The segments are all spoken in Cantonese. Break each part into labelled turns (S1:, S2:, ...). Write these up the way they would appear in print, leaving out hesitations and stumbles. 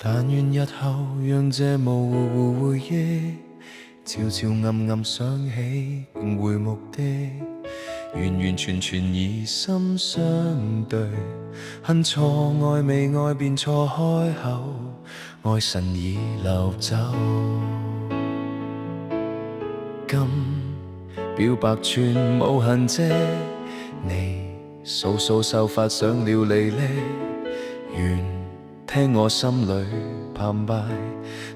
S1: 但願日後讓這模糊回憶悄悄暗暗想起共會目的，完完全全以心相對。恨錯愛未愛便錯開口，愛神已流走。今表白全無痕跡，你掃掃秀髮上了離離，願聽我心裏澎湃，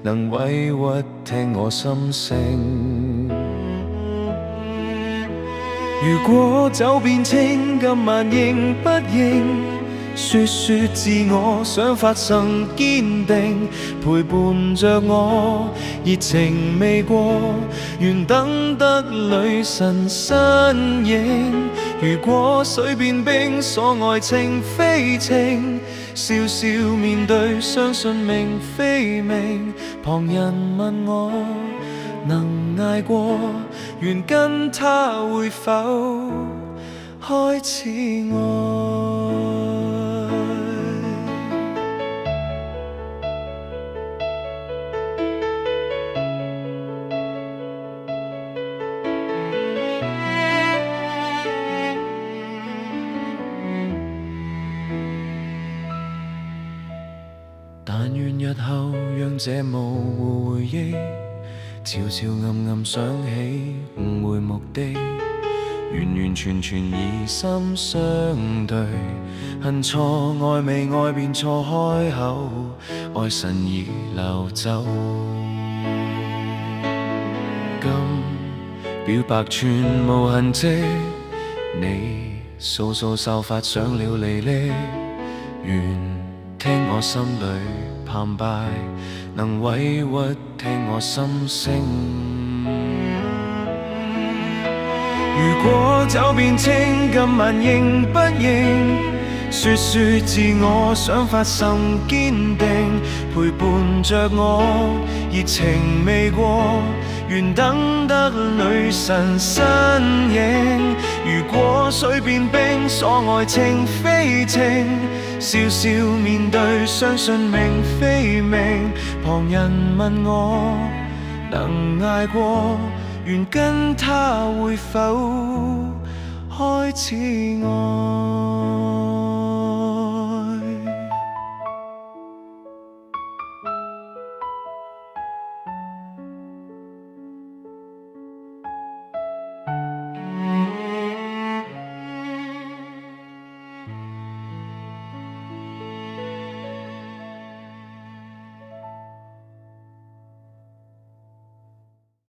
S1: 能委屈聽我心聲。如果走遍千金萬應不應，說說自我想法甚堅定，陪伴着我熱情未過，願等得女神身影。如果水變冰鎖愛情非情，笑笑面對相信明非明，旁人問我能捱過，願跟他會否開始愛。但願日後讓這模糊回憶悄悄暗暗想起誤會目的，完完全全以心相對。恨錯愛未愛便錯開口，愛神已流走。今表白全無痕跡，你掃掃秀髮上了離離，願聽我心裏澎湃，能委屈聽我心聲。如果走遍千金萬應不應，說說自我想法甚堅定，陪伴着我熱情未過，願等得女神身影。如果水變冰鎖愛情非情，笑笑面對相信明非明，旁人問我能捱過，願跟他會否開始愛。